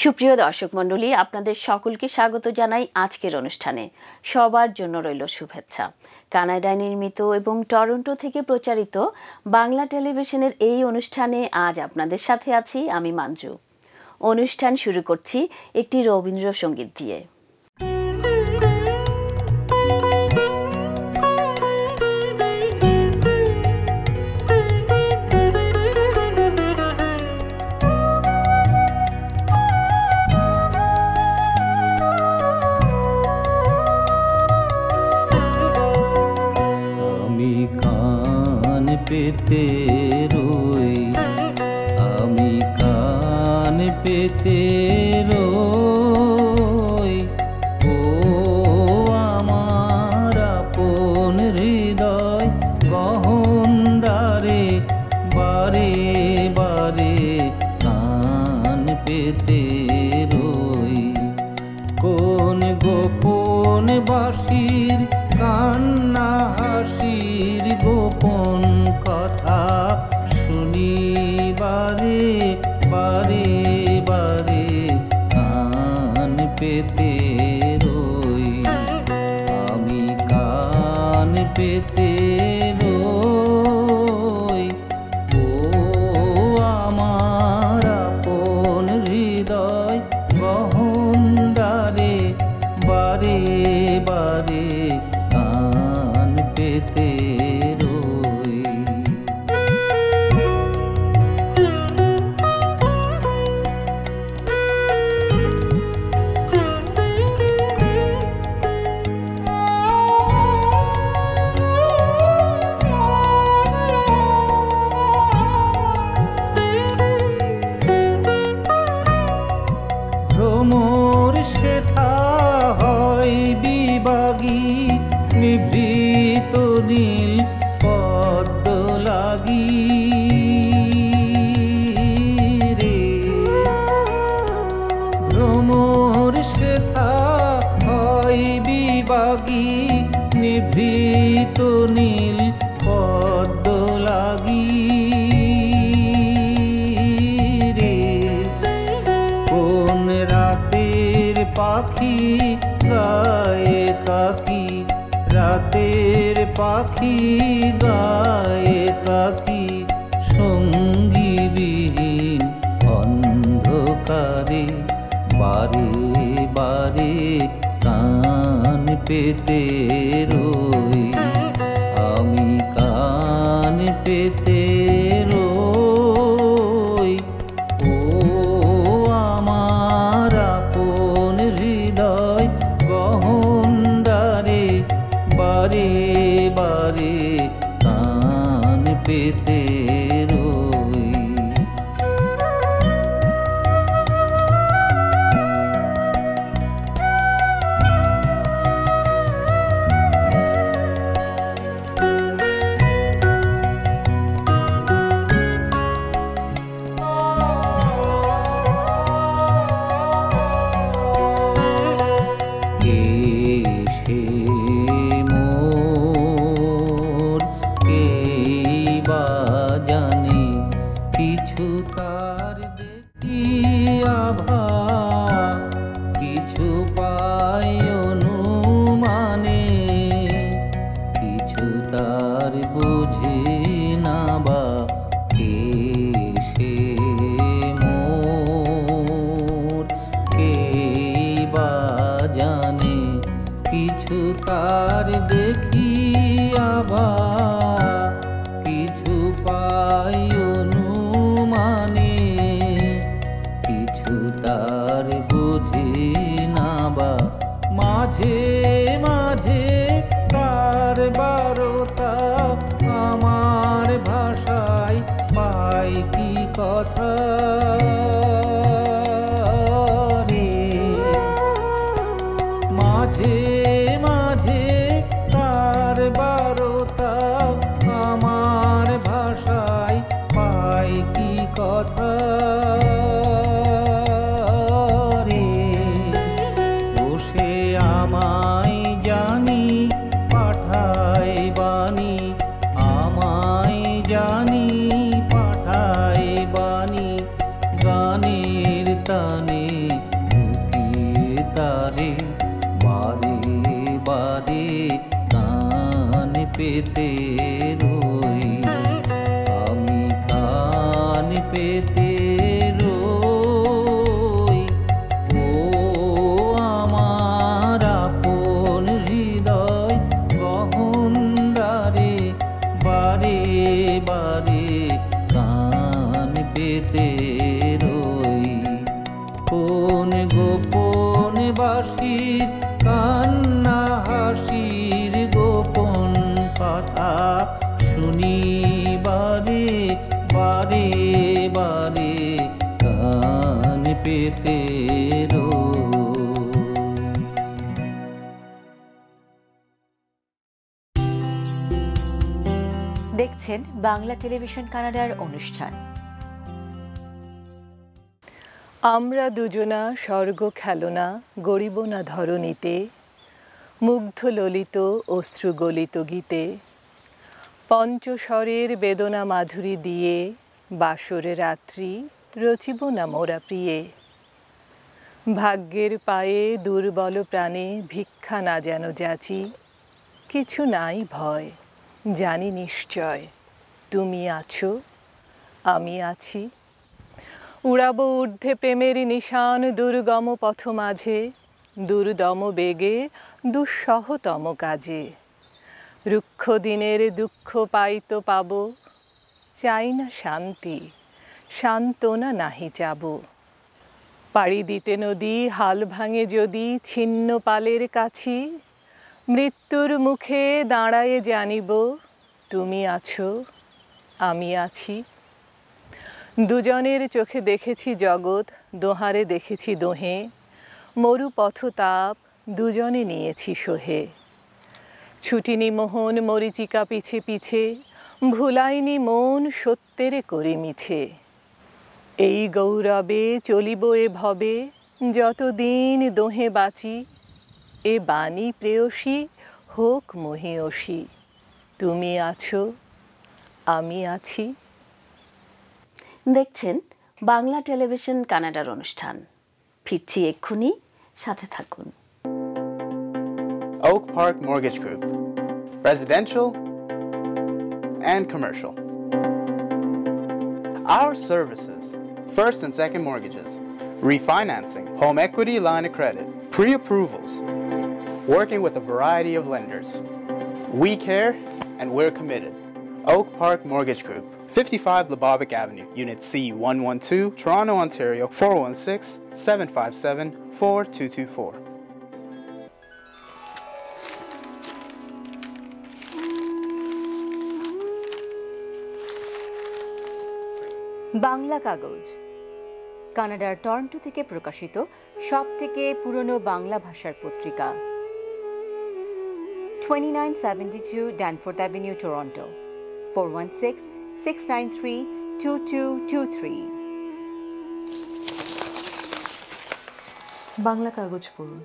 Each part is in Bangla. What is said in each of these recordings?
সুপ্রিয় দর্শক মণ্ডলী, আপনাদের সকলকে স্বাগত জানাই আজকের অনুষ্ঠানে। সবার জন্য রইল শুভেচ্ছা। কানাডায় নির্মিত এবং টরন্টো থেকে প্রচারিত বাংলা টেলিভিশনের এই অনুষ্ঠানে আজ আপনাদের সাথে আছি আমি মাঞ্জু। অনুষ্ঠান শুরু করছি একটি রবীন্দ্রসঙ্গীত দিয়ে। পেতে রই, আমি কান পেতে রই, ও আমার আপন হৃদয় গহনদারে, বারে বারে কান পেতে রই। কোন গোপন বাঁশির কান্না হাসির গোপন কথা শুনি বারে বারে বারে কান পেতে রই, আমি কান পেতে রই, ও আমার আপন হৃদয় গহনদারে, বারে বারে কান পেতে রই। ভ্রমর সেথা হয় বিবাগী, নিভৃত নীল পদ্ম লাগি রে। ভ্রমর সেথা হয় বিবাগী, নিভৃত নীল পদ্ম লাগি রে। কোন রাতের পাখি গায়ে কাকি, রাতের পাখি গায়ে কাকি, সঙ্গীবিহীন অন্ধকারে, বারে বারে কান পেতে রই, আমি কান পেতে রই, ও আমার আপন হৃদয় গহনদারে, বারে বারে কান পেতে রই। কিছু তার দেখি আভা, কিছু পাই অনুমানে, কিছু তার বুঝি না বা কে সে মোর, কে বা জানে। কিছু তার দেখি আভা, কিছু পাই অনুমানে, কিছু তার বুঝি না বা, মাঝে মাঝে তার বারতা আমার ভাষায় পাই কি কথা রে। মাঝে মাঝে তার বারতা আমার ভাষায় পাই কি কথা রে। বসে আমায় জানি পাঠায় বাণী, আমায় জানি পাঠায় বাণী, বারে কান পেতে রই, আমি কান পেতে রই। ও আমার আপন হৃদয় গহনদারে, বারে বারে কান পেতে রই। কোন গোপন বাঁশির কান্না হাসির গোপন কথা শুনি বারে বারে বারে কান পেতে রই। দেখছেন বাংলা টেলিভিশন কানাডার অনুষ্ঠান। আমরা দুজনা স্বর্গ খেলনা গড়িব না ধরণীতে, মুগ্ধ ললিত অশ্রুগলিত গীতে, পঞ্চস্বরের বেদনা মাধুরী দিয়ে বাসরে রাত্রি রচিব না মোরা প্রিয়ে। ভাগ্যের পায়ে দুর্বল প্রাণে ভিক্ষা না যেন যাচি, কিছু নাই ভয় জানি নিশ্চয় তুমি আছো আমি আছি। উড়াব ঊর্ধ্বে প্রেমের নিশান দুর্গম পথ মাঝে, দুর্দম বেগে দুঃসহতম কাজে। রুক্ষ দিনের দুঃখ পাইত পাব, চাই না শান্তি সান্ত্বনা নাহি চাব। পাড়ি দিতে নদী হাল ভাঙে যদি ছিন্ন পালের কাছি, মৃত্যুর মুখে দাঁড়ায়ে জানিব তুমি আছো আমি আছি। দুজনের চোখে দেখেছি জগৎ, দোহারে দেখেছি দোহে, মরু পথতাপ দুজনে নিয়েছি সোহে। ছুটিনি মোহন মরিচিকা পিছে পিছে, ভুলাইনি মন সত্যেরে করি মিছে। এই গৌরবে চলিব এ ভবে, যতদিন দোহে বাঁচি। এ বাণী প্রেয়সী হোক মহিয়সী, তুমি আছো আমি আছি। দেখছেন বাংলা টেলিভিশন কানাডার অনুষ্ঠান। ফিরছি এক্ষুনি, সাথে থাকুন। Oak Park Mortgage Group, residential and commercial. Our services: first and second mortgages, refinancing, home equity line of credit, pre-approvals, working with a variety of lenders. We care and we're committed. Oak Park Mortgage Group, 55 Lebovic Avenue, Unit C112, Toronto, Ontario, 416-757-4224. Bangla কাগজ কানাডার টরন্টো থেকে প্রকাশিত সবথেকে পুরনো বাংলা ভাষার পত্রিকা। 2972 Danforth Avenue, Toronto, 416-693-2223। বাংলা কাগজ পড়ুন।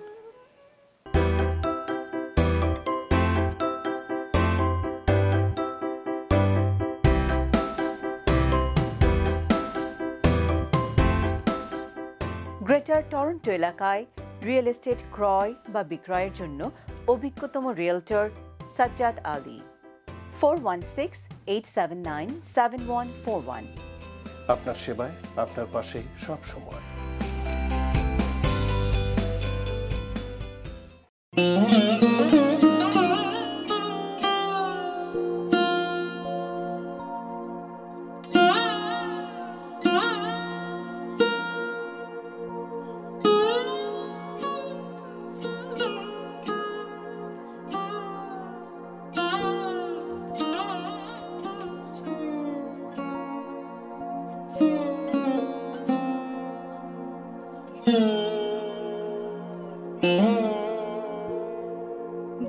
গ্রেটার টরন্টো এলাকায় রিয়েল এস্টেট ক্রয় বা বিক্রয়ের জন্য অভিজ্ঞতম রিয়েলটর সাজ্জাদ আলী। 416-879-7141। আপনার সেবায় আপনার পাশে সব সময়।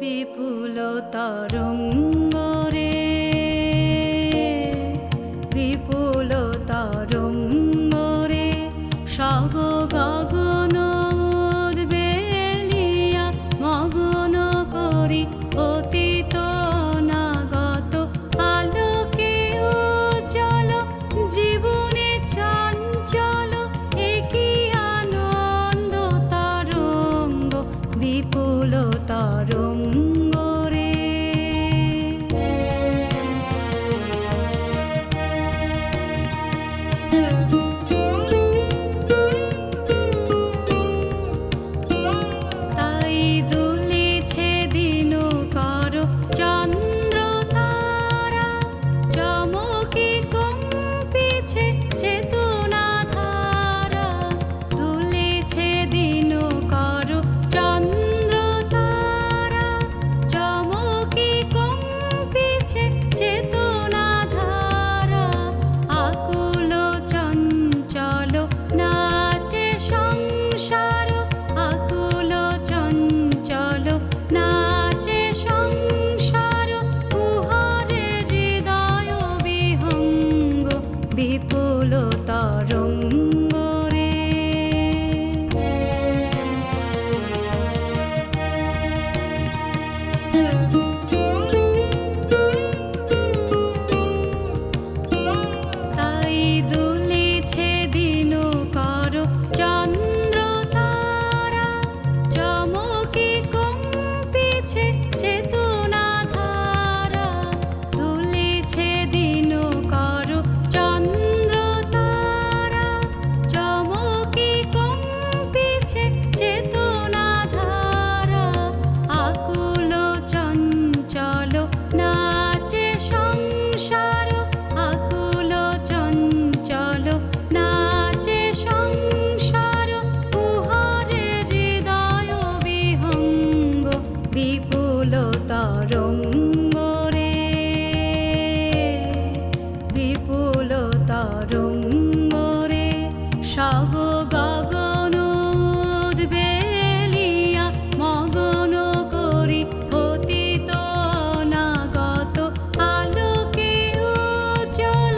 বিপুল তরঙ্গ রে, বিপুল তরঙ্গ রে, সব গগন উদ্বেলিয়া মগন করি অতীত অনাগত আলোকে উজ্জ্বল জীবনে চঞ্চল একই আনন্দ তরঙ্গ বিপুল তরঙ্গ তাই দুলেছে দিন করো চন্দ্র তারা, চমকে কম্পিছে চেতনা ধারা। দুলেছে দিন করো চন্দ্র তারা, চমকে কম্পিছে চেতনা ধারা। আকুল চঞ্চল নাচে সংসার, আকুল চঞ্চল নাচে সংসার। উহারে হৃদয় বিহঙ্গ বিপুল তরঙ্গ রে, বিপুল তরঙ্গ রে। সব গগন উদ্বেলিয়া মগন করি অতীত অনাগত আলোকে উজ্জ্বল।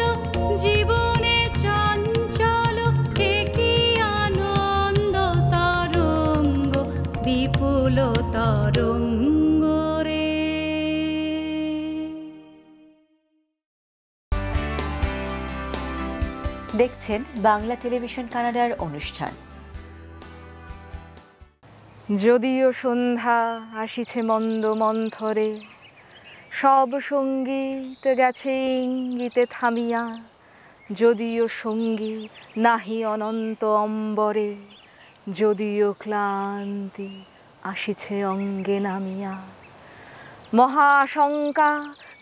জীবনে চঞ্চল একই আনন্দ তরঙ্গ, বিপুল তরঙ্গ রে। দেখছেন বাংলা টেলিভিশন কানাডার অনুষ্ঠান। যদিও সন্ধ্যা আসিছে মন্দ মন্থরে, সব সঙ্গীত গেছে ইঙ্গিতে থামিয়া। যদিও সঙ্গী নাহি অনন্ত অম্বরে, যদিও ক্লান্তি আসিছে অঙ্গে নামিয়া। মহাশঙ্কা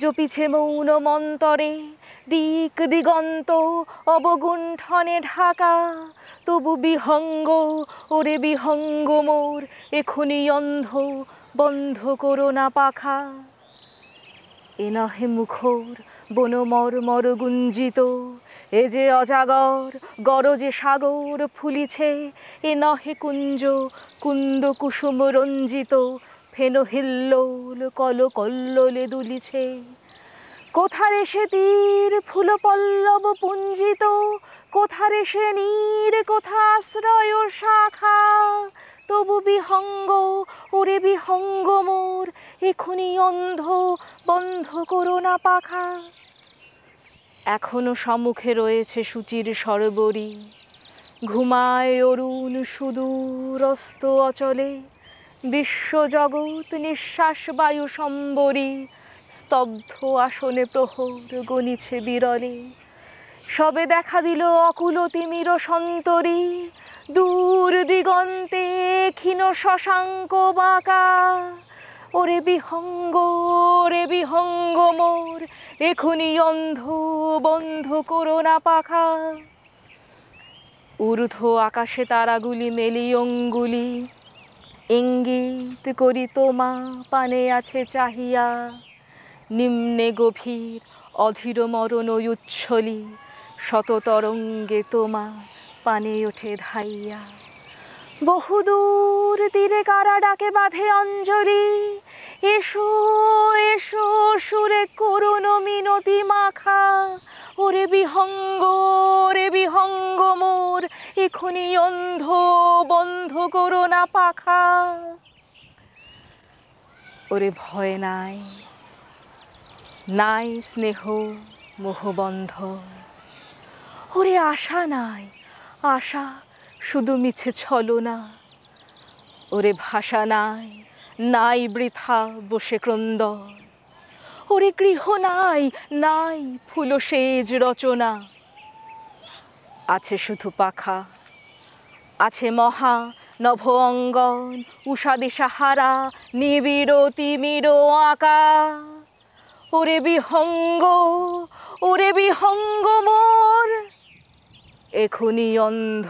জপিছে মৌন মন্তরে, দিক দিগন্ত অবগুণ্ঠনে ঢাকা। তবু বিহঙ্গ ওরে বিহঙ্গ মোর, এখনি অন্ধ বন্ধ করো না পাখা। এ নহে মুখর বন মর্মর গুঞ্জিত, এ যে অজাগর গরজে সাগর ফুলিছে। এ নহে কুঞ্জ কুন্দ কুসুম রঞ্জিত, ফেন হিল্লোল কল কল্লোলে দুলিছে। কোথারে সে তীর ফুল পল্লব পুঞ্জিত, কোথারে সে নীর কোথা আশ্রয় শাখা। তবু বিহঙ্গ ওরে বিহঙ্গ মোর, এখনি অন্ধ বন্ধ করো না পাখা। এখনো সম্মুখে রয়েছে সূচির সরবরি, ঘুমায় অরুণ সুদূরস্ত অচলে। বিশ্বজগৎ নিঃশ্বাস বায়ু সম্বরী, স্তব্ধ আসনে প্রহর গণিছে বিরলে। সবে দেখা দিল অকুল তিমির সন্তরী, দূর দিগন্তে ক্ষীণ শশাঙ্ক বাঁকা। ওরে বিহঙ্গ ওরে বিহঙ্গ মোর, এখনি অন্ধ বন্ধ করো না পাখা। ঊর্ধ্ব আকাশে তারাগুলি মেলি অঙ্গুলি, ইঙ্গিত করি তোমা পানে আছে চাহিয়া। নিম্নে গভীর অধীর মরণ উচ্ছলি, শত তরঙ্গে তোমা পানে ওঠে ধাইয়া। বহুদূর তীরে কারা ডাকে বাঁধে অঞ্জলি, এসো এসো সুরে করুণ মিনতি মাখা। ওরে বিহঙ্গ মোর, এখনি অন্ধ বন্ধ করো না পাখা। ওরে ভয় নাই, নাই স্নেহ মোহবন্ধ। ওরে আশা নাই, আশা শুধু মিছে ছলনা। ওরে ভাষা নাই, নাই বৃথা বসে ক্রন্দন। ওরে গৃহ নাই, নাই ফুল সেজ রচনা। আছে শুধু পাখা, আছে মহা নভ অঙ্গন, উষাদে সাহারা নিবিড় তিমির আঁকা। ওরে বিহঙ্গ মোর, এখনি অন্ধ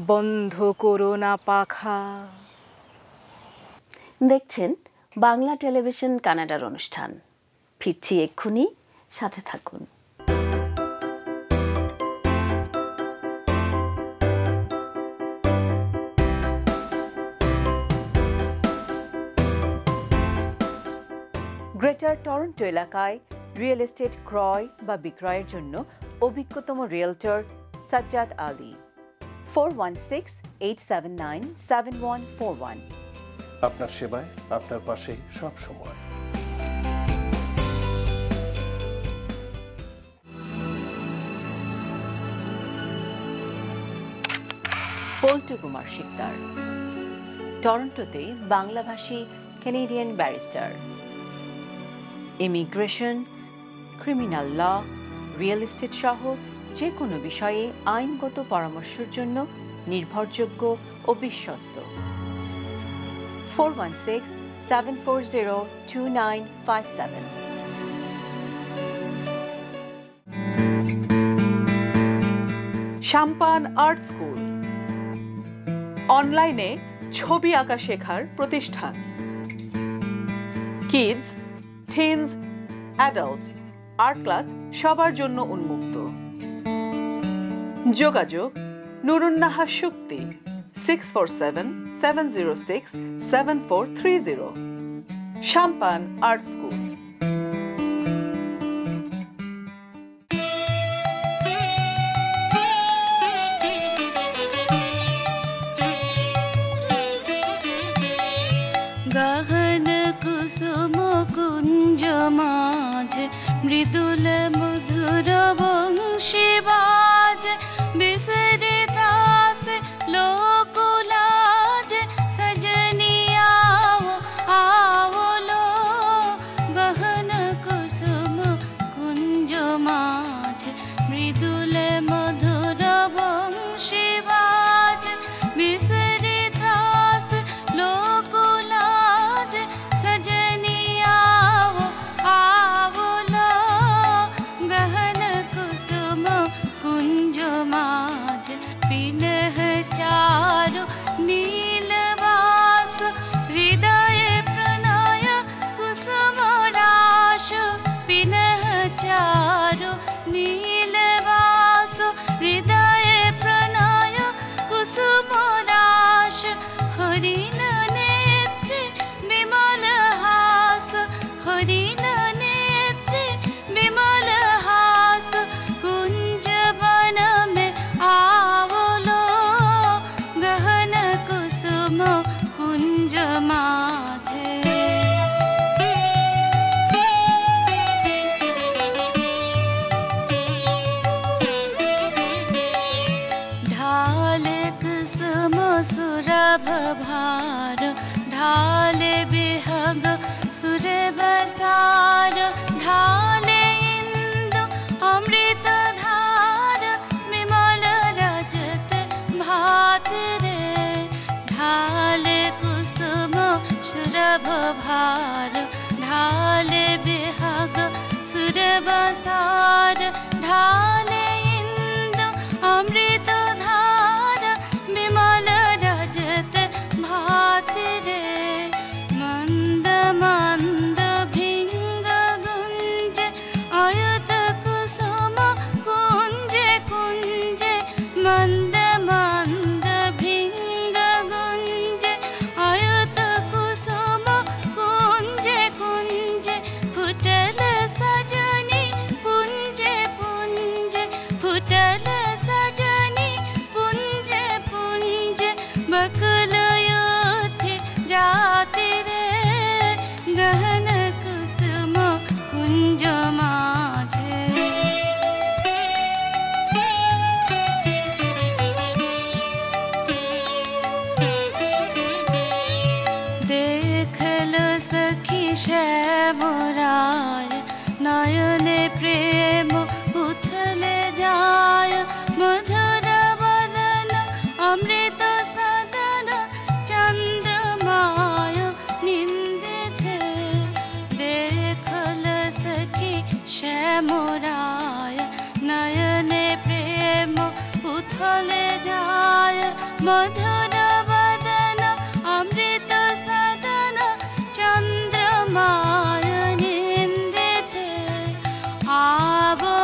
বন্ধ করো না পাখা। দেখছেন বাংলা টেলিভিশন কানাডার অনুষ্ঠান। ফিরছি এক্ষুনি, সাথে থাকুন। গ্রেটার টরন্টো এলাকায় রিয়েল এস্টেট ক্রয় বা বিক্রয়ের জন্য অভিজ্ঞতম রিয়েলটর সাজ্জাদ আলী। 416-879-7141 আপনার সেবায়, আপনার পাশে সব সময়। পল্টু কুমার শিকদার টরন্টোতে বাংলাভাষী Canadian barrister. Immigration, criminal law, real estate সহ যে কোনো বিষয়ে আইনগত পরামর্শের জন্য নির্ভরযোগ্য ও বিশ্বস্ত। 416-740-2957। সাম্পান আর্ট স্কুল অনলাইনে ছবি আঁকা শেখার প্রতিষ্ঠান। Kids, teens, adults art class সবার জন্য উন্মুক্ত। যোগাযোগ নুরুন্নাহার শুক্তি 647-706-7430। Sampan art school. গহন কুসুম কুঞ্জ মাঝ মৃদুল মধুর বংশী বাজ বিসরে দাস লোকুলাজ সজনিয়া आवलो। গহন কুসুম কুঞ্জ মাঝ মৃদুল মধুর বংশী বাজ বিসরে দাস লোকুলাজ সজনিয়া आवलो। গহন কুসুম কুঞ্জ মাঝ পিনহ চারু নীলবাস হৃদয়ে প্রণয় কুসুম রাস। পিনহ চারু নীলবাস হৃদয়ে প্রণয় কুসুম রাস। হরিণ নেত্রে বিমল হাস, হরিণ নেত্রে বিমল হাস। কুঞ্জ বন में आवलो। গহন কুসুম কুঞ্জ মাঝে ढाल कुसुम सुरभ भार ढाले बिहग सुरबसार। ढाले इंदु अमृत धार विमल रजत भात रे। ढाले कुसुम सुरभ भार ढाले बिहग सुरबसार। ढाले इंदु अमृत धार विमल रजत भात रे। मंद मंद भृंग गुंज आयत कुसुम कुंज कुंज। मंद मंद भृंग गुंज आयत कुसुम कुंज कुंज। फुटल सजनी पुंज पुंज, फुटल सजनी पुंज पुंज। बकुल योथे जाति रे। गहन कुसुम कुंज माझे देखल सखी श्यामराय नयने प्रेम उथल जाय। मधुर बदन अमृत सदन चंद्रमाय निंदिथे। देखल सखी श्यामराय नयने प्रेम उथल जाय। मधुर बदन अमृत सदन चंद्रमाय निंदिथे। आवो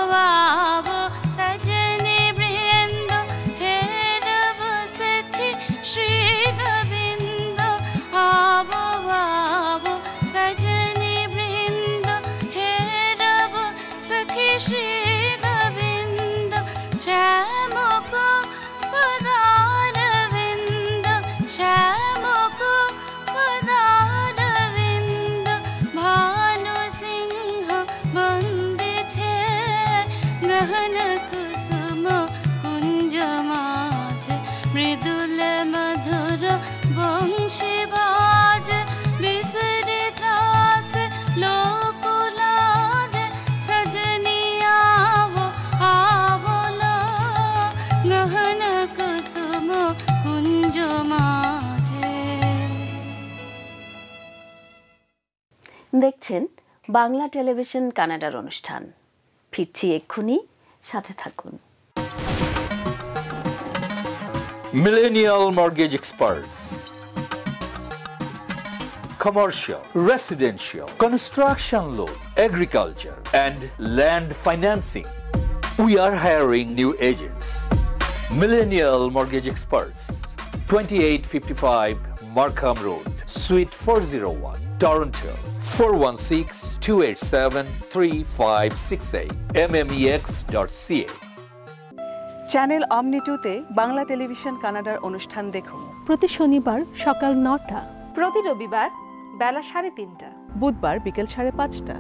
দেখছেন বাংলা টেলিভিশন কানাডার অনুষ্ঠান। ফিরছি এক্ষুনি, সাথে থাকুন। Millennial Mortgage Experts. Commercial, residential, construction loan, agriculture, and land financing. We are hiring new agents. Millennial Mortgage Experts, 2855 Markham Road, Suite 401, Toronto, 416-287-3568, mmex.ca. Channel অমনি 2-তে বাংলা টেলিভিশন কানাডার অনুষ্ঠান দেখুন প্রতি শনিবার সকাল 9টা, প্রতি রবিবার বেলা 3:30, বুধবার বিকেল 5:30,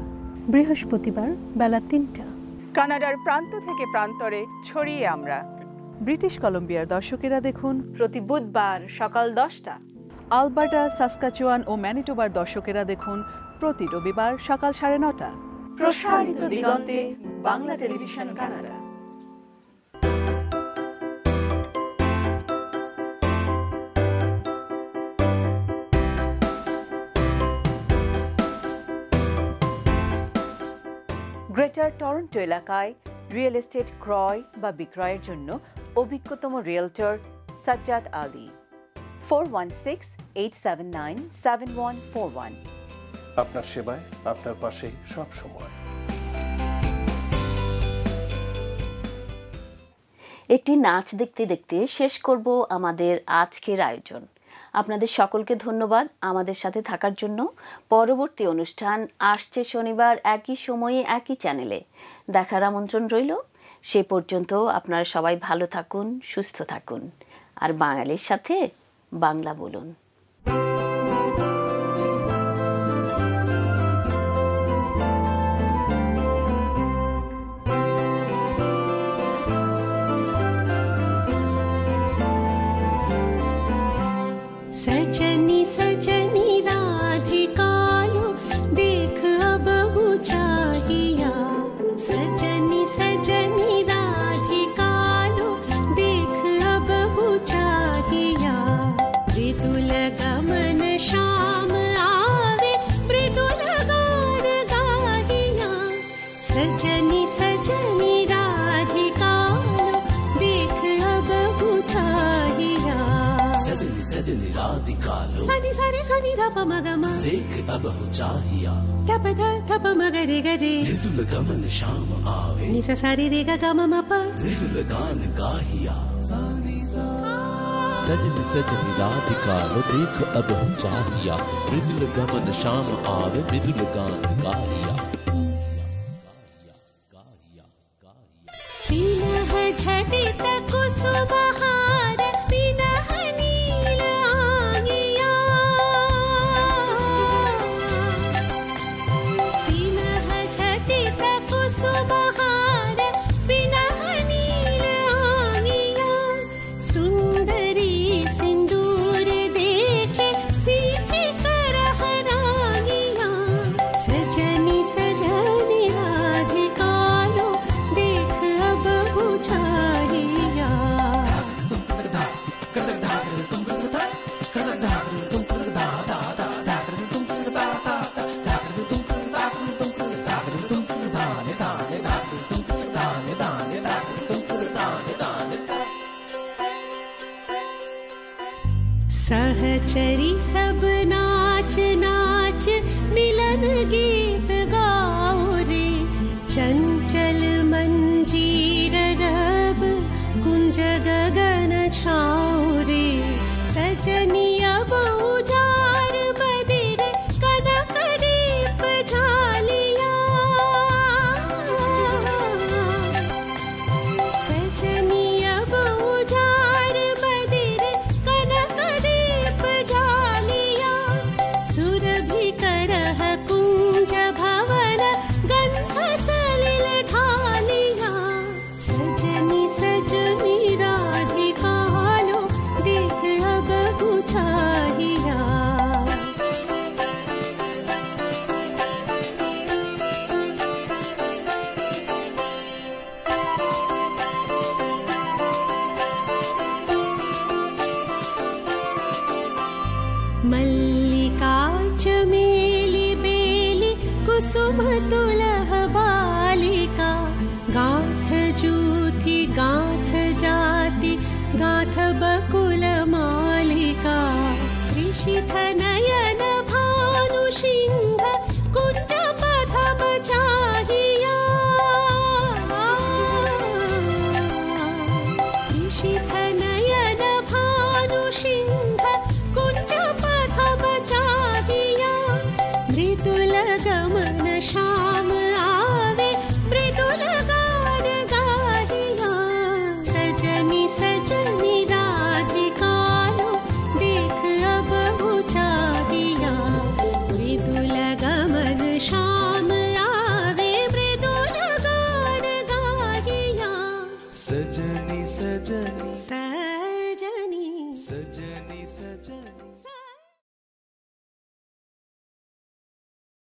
বৃহস্পতিবার বেলা 3টা। কানাডার প্রান্ত থেকে প্রান্তরে ছড়িয়ে আমরা। ব্রিটিশ কলম্বিয়ার দর্শকেরা দেখুন প্রতি বুধবার সকাল 10টা, আলবার্টা, সাসকাচুয়ান ও ম্যানিটোবার দর্শকেরা দেখুন প্রতি রবিবার সকাল 9:30। প্রসারিত দিগন্তে Bangla television Canada. Greater Toronto এলাকায় রিয়েল এস্টেট ক্রয় বা বিক্রয়ের জন্য অভিজ্ঞতম রিয়েলটর সাজ্জাদ আলী। 416-879-7141। আপনার সেবায়, আপনার পাশে সব সময়। একটি নাচ দেখতে দেখতে শেষ করব আমাদের আজকের আয়োজন। আপনাদের সকলকে ধন্যবাদ আমাদের সাথে থাকার জন্য। পরবর্তী অনুষ্ঠান আসছে শনিবার একই সময়ে একই চ্যানেলে। দেখার আমন্ত্রণ রইল। সে পর্যন্ত আপনারা সবাই ভালো থাকুন, সুস্থ থাকুন, আর বাঙালির সাথে বাংলা বলুন। सजनी सजनी राधिका लो देख अब चाहिया। सजनी सजनी राधिका लो देख अब चाहिया। मृदुल गमन श्याम आवे मृदुल गान गाहिया। सजनी सजनी राधिका लो देख अब चाहिया। सजनी सजनी राधिका लो सनी सनी सनी धप मगमा देख अब हो चाहिया। धप धप मगरे गरे मृदुल गमन श्याम आवे निस सारी रे गा म प मृदुल गान गाहिया। सजनी सजनी राधिका लो देख अब हो चाहिया। मृदुल गमन श्याम आवे मृदुल गान गाहिया। पीनह झटित कुसुमहार पीनह नील आंगिया। पीनह झटित कुसुमहार पीनह नील आंगिया। सुंदरी सिंदूर देखे सीधे करह रागिया। सजनी सजनी कुसुमतुलः बालिका गाथ जूथि गाथ जाति गाथ बकुल मालिका ऋषिधनयन भानुसिंह कुंज पथ बचाहिया ऋषिधनयन भानुसिंह कुंज पथ बचाहिया मृदुल गमन श्याम आवे मृदुल गान गाहिया सजनी सजनी राधिकालो देख अब चाहिया मृदुल गमन श्याम आवे मृदुल गान गाहिया सजनी सजनी सजनी सजनी सजनी